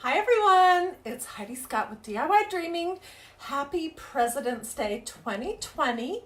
Hi everyone, it's Hiedi Scott with DIY Happy President's Day 2020.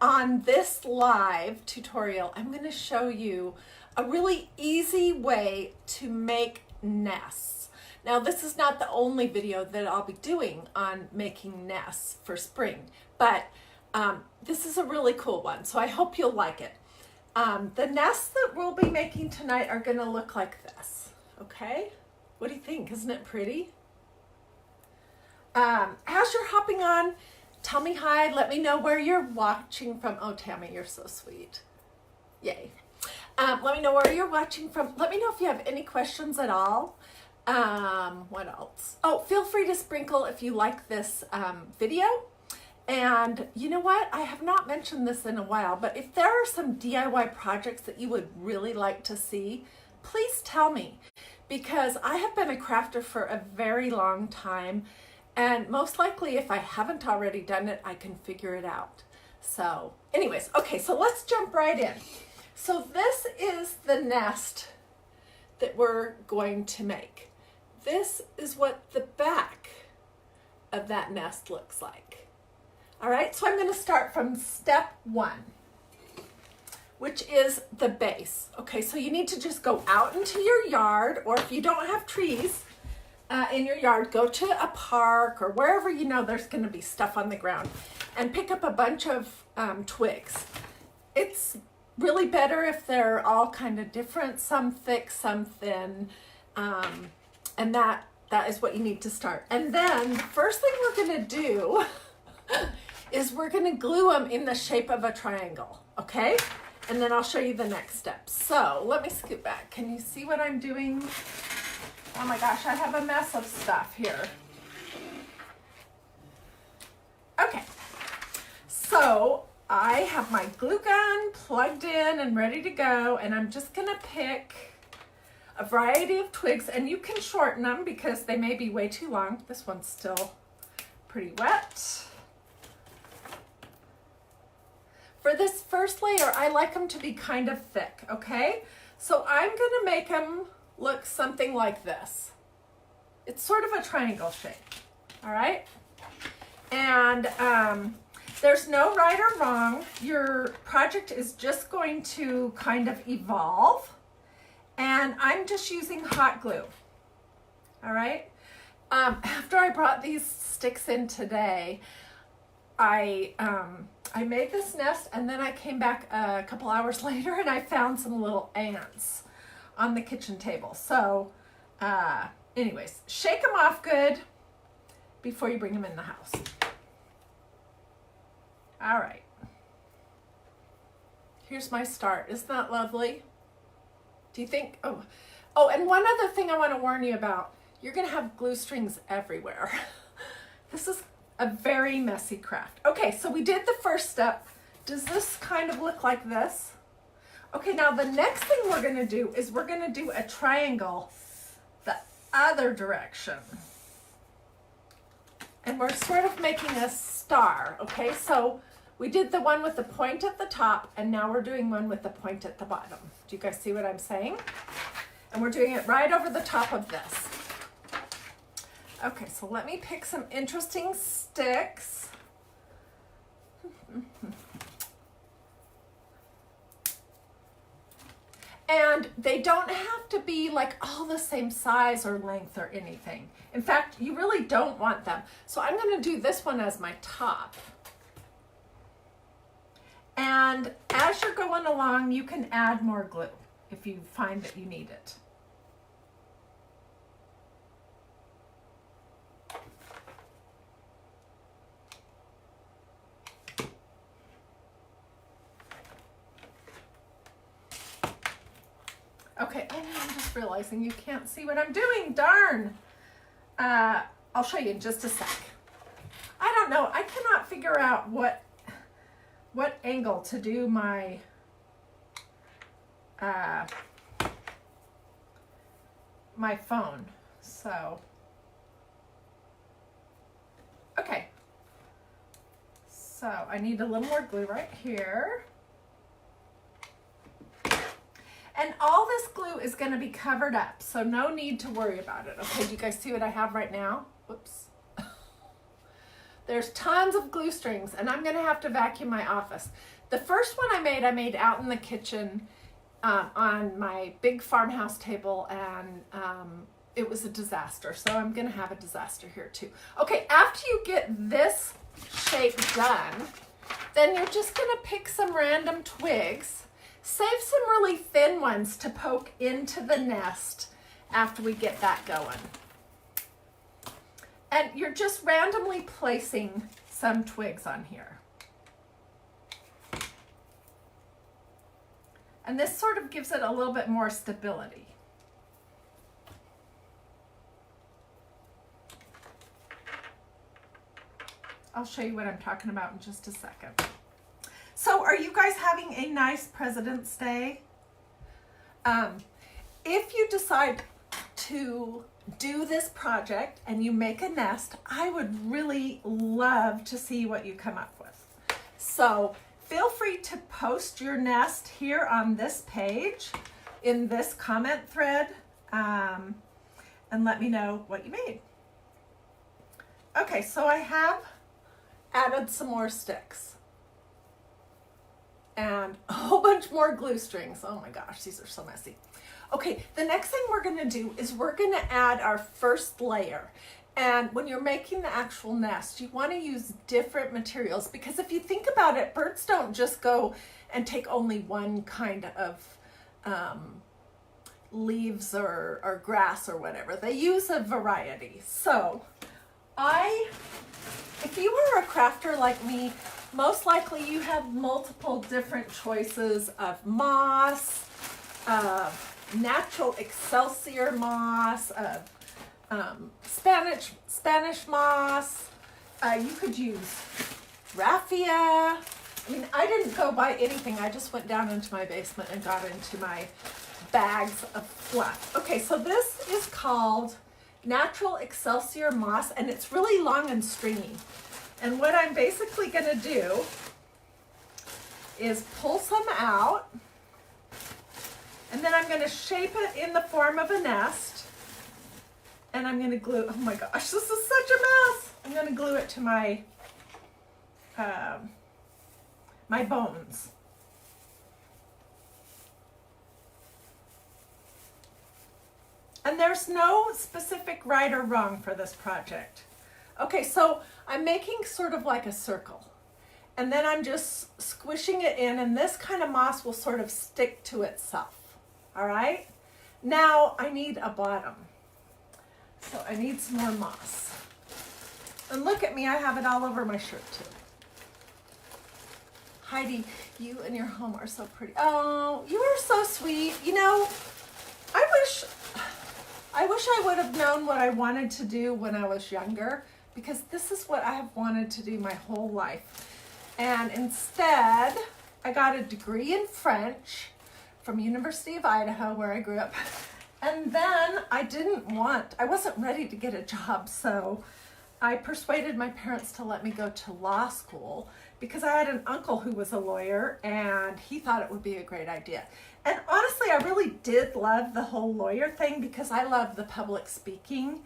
On this live tutorial, I'm going to show you a really easy way to make nests. Now, this is not the only video that I'll be doing on making nests for spring, but this is a really cool one, so I hope you'll like it. The nests that we'll be making tonight are going to look like this, okay? What do you think? Isn't it pretty? As you're hopping on, tell me hi. Let me know where you're watching from. Oh, Tammy, you're so sweet. Yay. Let me know where you're watching from. Let me know if you have any questions at all. What else? Oh, feel free to sprinkle if you like this video. And you know what? I have not mentioned this in a while, but if there are some DIY projects that you would really like to see, please tell me. Because I have been a crafter for a very long time, and most likely if I haven't already done it, I can figure it out. So anyways, okay, so let's jump right in. So this is the nest that we're going to make. This is what the back of that nest looks like. All right, so I'm going to start from step one, which is the base. Okay, so you need to just go out into your yard, or if you don't have trees in your yard, go to a park or wherever you know there's going to be stuff on the ground and pick up a bunch of twigs. It's really better if they're all kind of different, some thick, some thin, and that is what you need to start. And then the first thing we're going to do is we're going to glue them in the shape of a triangle, okay? And then I'll show you the next step. So let me scoot back. Can you see what I'm doing? Oh my gosh, I have a mess of stuff here. Okay, so I have my glue gun plugged in and ready to go, and I'm just gonna pick a variety of twigs, and you can shorten them because they may be way too long. This one's still pretty wet. For this first layer, I like them to be kind of thick, okay? So I'm gonna make them look something like this. It's sort of a triangle shape, all right? And there's no right or wrong. Your project is just going to kind of evolve. And I'm just using hot glue, all right? After I brought these sticks in today, I made this nest, and then I came back a couple hours later and I found some little ants on the kitchen table. So anyways, shake them off good before you bring them in the house. All right. Here's my start. Isn't that lovely? Do you think? Oh, and one other thing I want to warn you about. You're going to have glue strings everywhere. This is a very messy craft. Okay, so we did the first step. Does this kind of look like this? Okay, now the next thing we're gonna do is we're gonna do a triangle the other direction. And we're sort of making a star, okay? So we did the one with the point at the top, and now we're doing one with the point at the bottom. Do you guys see what I'm saying? And we're doing it right over the top of this. Okay, so let me pick some interesting sticks. And they don't have to be like all the same size or length or anything. In fact, you really don't want them. So I'm going to do this one as my top. And as you're going along, you can add more glue if you find that you need it. Okay, oh, I'm just realizing you can't see what I'm doing, darn. I'll show you in just a sec. I don't know, I cannot figure out what angle to do my my phone, so. Okay, so I need a little more glue right here. And all this glue is going to be covered up, so no need to worry about it. Okay, do you guys see what I have right now? Whoops. There's tons of glue strings, and I'm going to have to vacuum my office. The first one I made out in the kitchen on my big farmhouse table, and it was a disaster. So I'm going to have a disaster here too. Okay, after you get this shape done, then you're just going to pick some random twigs. Save some really thin ones to poke into the nest after we get that going. And you're just randomly placing some twigs on here. And this sort of gives it a little bit more stability. I'll show you what I'm talking about in just a second. So are you guys having a nice President's Day? If you decide to do this project and you make a nest, I would really love to see what you come up with. So feel free to post your nest here on this page in this comment thread and let me know what you made. Okay, so I have added some more sticks and a whole bunch more glue strings. Oh my gosh, these are so messy. Okay, the next thing we're gonna do is we're gonna add our first layer. And when you're making the actual nest, you wanna use different materials, because if you think about it, birds don't just go and take only one kind of leaves or grass or whatever. They use a variety. So if you were a crafter like me, most likely you have multiple different choices of moss, natural excelsior moss, Spanish moss. You could use raffia. I mean, I didn't go buy anything. I just went down into my basement and got into my bags of fluff. Okay, so this is called natural excelsior moss, and it's really long and stringy. And what I'm basically gonna do is pull some out, and then I'm gonna shape it in the form of a nest, and I'm gonna glue, oh my gosh, this is such a mess. I'm gonna glue it to my, my bones. And there's no specific right or wrong for this project. Okay, so I'm making sort of like a circle, and then I'm just squishing it in, and this kind of moss will sort of stick to itself. All right, now I need a bottom. So I need some more moss. And look at me, I have it all over my shirt too. Heidi, you and your home are so pretty. Oh, you are so sweet. You know, I wish I would have known what I wanted to do when I was younger, because this is what I have wanted to do my whole life. And instead, I got a degree in French from University of Idaho, where I grew up. And then I wasn't ready to get a job, so I persuaded my parents to let me go to law school, because I had an uncle who was a lawyer and he thought it would be a great idea. And honestly, I really did love the whole lawyer thing, because I love the public speaking.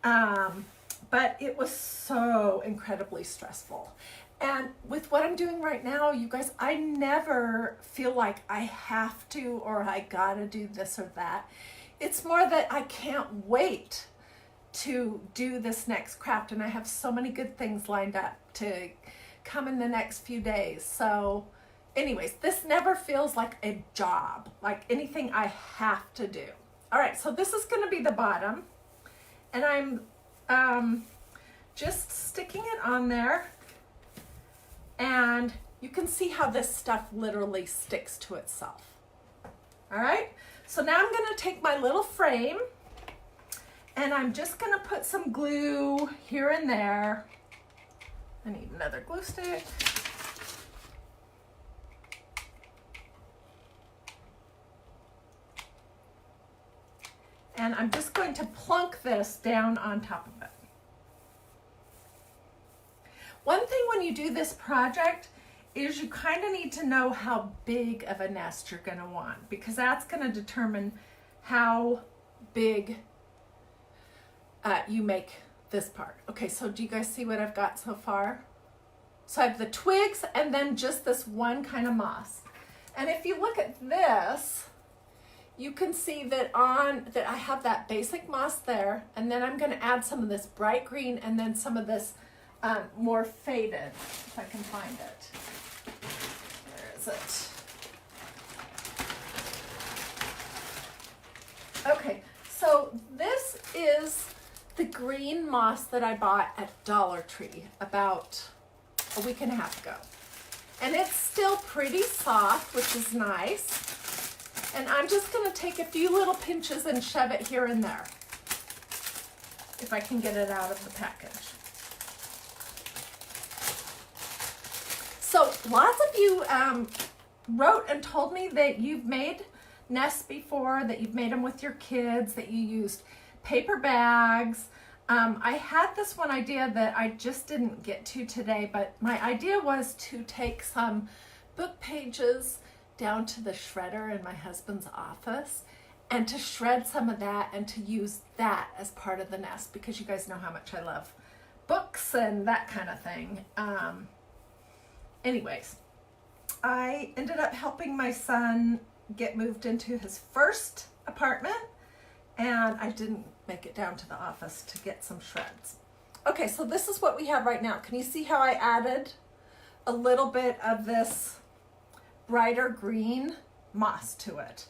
But it was so incredibly stressful. And with what I'm doing right now, you guys, I never feel like I have to or I gotta do this or that. It's more that I can't wait to do this next craft, and I have so many good things lined up to come in the next few days. So anyways, this never feels like a job, like anything I have to do. All right, so this is gonna be the bottom, and I'm just sticking it on there, and you can see how this stuff literally sticks to itself. All right, so now I'm gonna take my little frame, and I'm just gonna put some glue here and there. I need another glue stick. And I'm just going to plunk this down on top of it. One thing when you do this project is you kind of need to know how big of a nest you're going to want, because that's going to determine how big you make this part. Okay, so do you guys see what I've got so far? So I have the twigs and then just this one kind of moss. And if you look at this, you can see that I have that basic moss there, and then I'm going to add some of this bright green and then some of this more faded, if I can find it. Where is it? Okay, so this is the green moss that I bought at Dollar Tree about a week and a half ago. And it's still pretty soft, which is nice. And I'm just going to take a few little pinches and shove it here and there, if I can get it out of the package. So lots of you wrote and told me that you've made nests before, that you've made them with your kids, that you used paper bags. I had this one idea that I just didn't get to today, but my idea was to take some book pages down to the shredder in my husband's office and to shred some of that and to use that as part of the nest, because you guys know how much I love books and that kind of thing. Anyways, I ended up helping my son get moved into his first apartment, and I didn't make it down to the office to get some shreds. Okay, so this is what we have right now. Can you see how I added a little bit of this brighter green moss to it?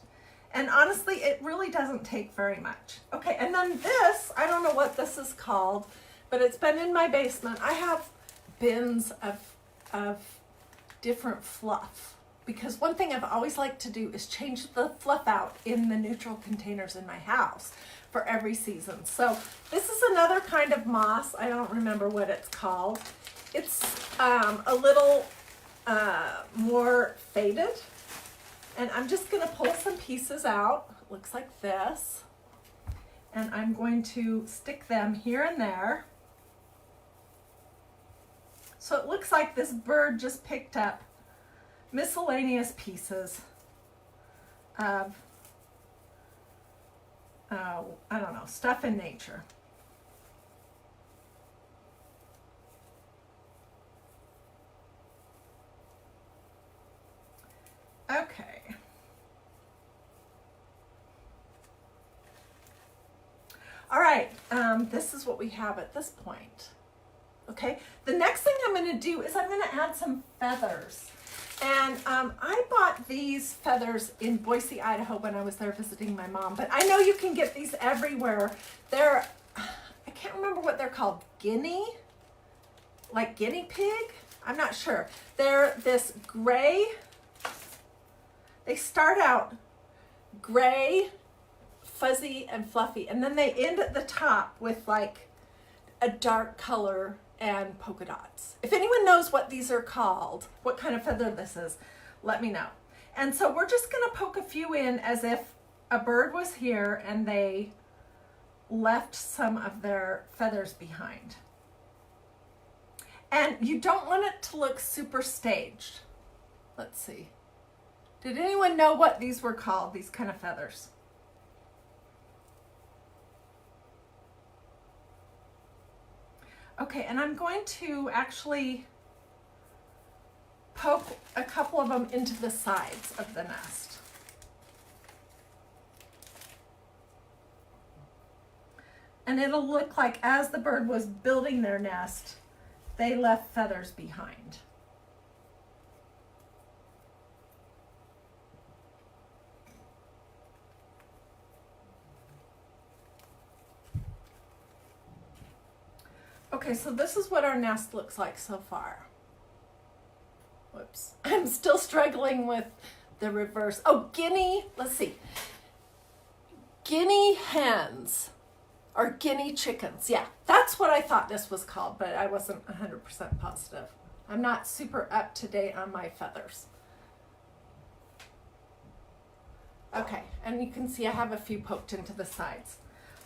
And honestly, it really doesn't take very much. Okay, and then this, I don't know what this is called, but it's been in my basement. I have bins of different fluff, because one thing I've always liked to do is change the fluff out in the neutral containers in my house for every season. So this is another kind of moss. I don't remember what it's called. It's a little more faded, and I'm just going to pull some pieces out. It looks like this, and I'm going to stick them here and there. So it looks like this bird just picked up miscellaneous pieces of, I don't know, stuff in nature. Okay. All right, this is what we have at this point. Okay, the next thing I'm going to do is I'm going to add some feathers. And I bought these feathers in Boise, Idaho when I was there visiting my mom, but I know you can get these everywhere. They're, I can't remember what they're called, guinea? Like guinea pig? I'm not sure. They're this gray, they start out gray, fuzzy, and fluffy, and then they end at the top with like a dark color and polka dots. If anyone knows what these are called, what kind of feather this is, let me know. And so we're just going to poke a few in as if a bird was here and they left some of their feathers behind. And you don't want it to look super staged. Let's see. Did anyone know what these were called, these kind of feathers? Okay, and I'm going to actually poke a couple of them into the sides of the nest. And it'll look like as the bird was building their nest, they left feathers behind. Okay, so this is what our nest looks like so far. Whoops. I'm still struggling with the reverse. Oh, guinea, let's see. Guinea hens or guinea chickens. Yeah, that's what I thought this was called, but I wasn't 100% positive. I'm not super up to date on my feathers. Okay, and you can see I have a few poked into the sides.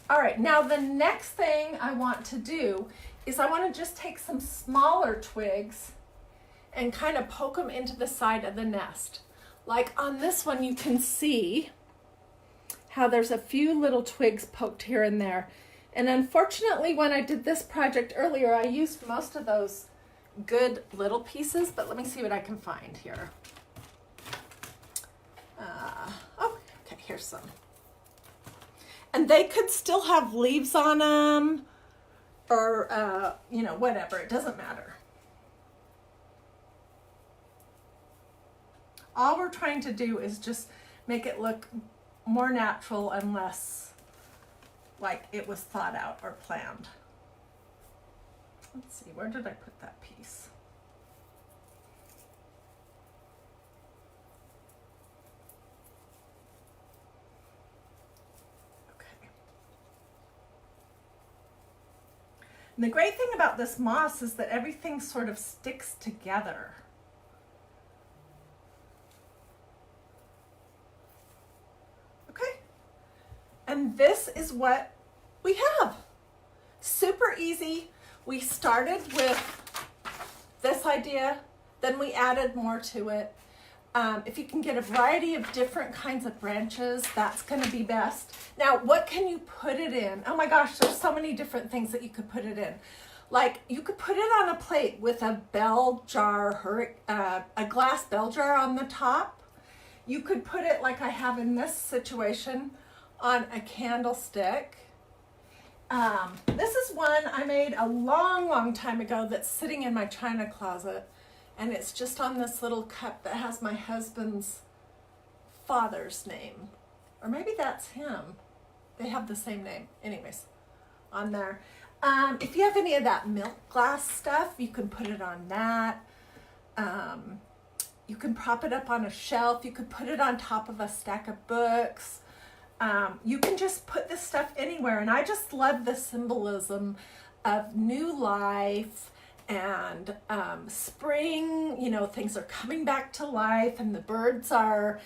All right, now the next thing I want to do is I want to just take some smaller twigs and kind of poke them into the side of the nest. Like on this one, you can see how there's a few little twigs poked here and there. And unfortunately, when I did this project earlier, I used most of those good little pieces, but let me see what I can find here. Oh, okay, here's some. And they could still have leaves on them or, you know, whatever, it doesn't matter. All we're trying to do is just make it look more natural and less like it was thought out or planned. Let's see, where did I put that piece? Okay. And the great thing about this moss is that everything sort of sticks together. And this is what we have. Super easy. We started with this idea, then we added more to it. If you can get a variety of different kinds of branches, that's gonna be best. Now, what can you put it in? Oh my gosh, there's so many different things that you could put it in. Like you could put it on a plate with a bell jar, a glass bell jar on the top. You could put it like I have in this situation, on a candlestick. This is one I made a long time ago that's sitting in my china closet, and it's just on this little cup that has my husband's father's name, or maybe that's him. They have the same name. Anyways, on there. If you have any of that milk glass stuff, you can put it on that. You can prop it up on a shelf. You could put it on top of a stack of books. You can just put this stuff anywhere, and I just love the symbolism of new life and spring. You know, things are coming back to life, and the birds are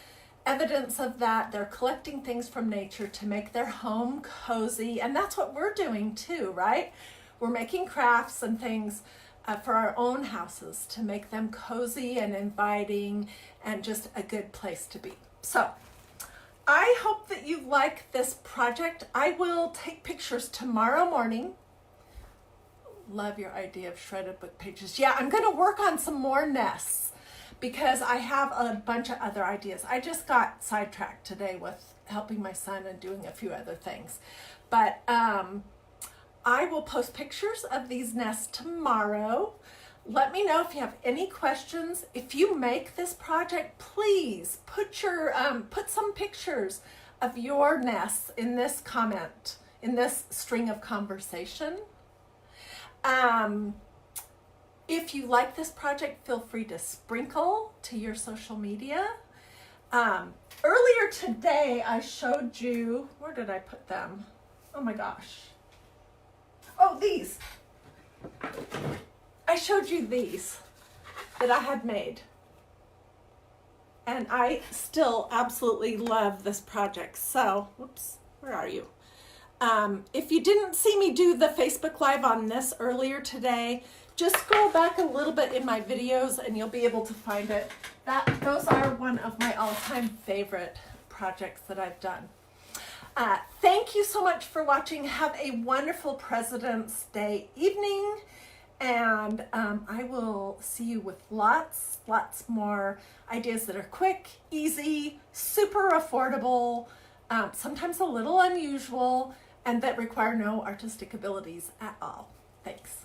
evidence of that. They're collecting things from nature to make their home cozy, and that's what we're doing too, right? We're making crafts and things for our own houses to make them cozy and inviting and just a good place to be. So I hope that you like this project. I will take pictures tomorrow morning. Love your idea of shredded book pages. Yeah, I'm going to work on some more nests because I have a bunch of other ideas. I just got sidetracked today with helping my son and doing a few other things. But I will post pictures of these nests tomorrow. Let me know if you have any questions. If you make this project, please put some pictures of your nests in this comment, in this string of conversation. If you like this project, feel free to sprinkle to your social media. Earlier today, I showed you, where did I put them? Oh my gosh. Oh, these. I showed you these that I had made, and I still absolutely love this project. So, whoops, where are you? If you didn't see me do the Facebook Live on this earlier today, just scroll back a little bit in my videos and you'll be able to find it. Those are one of my all-time favorite projects that I've done. Thank you so much for watching. Have a wonderful President's Day evening. And I will see you with lots more ideas that are quick, easy, super affordable, sometimes a little unusual, and that require no artistic abilities at all. Thanks.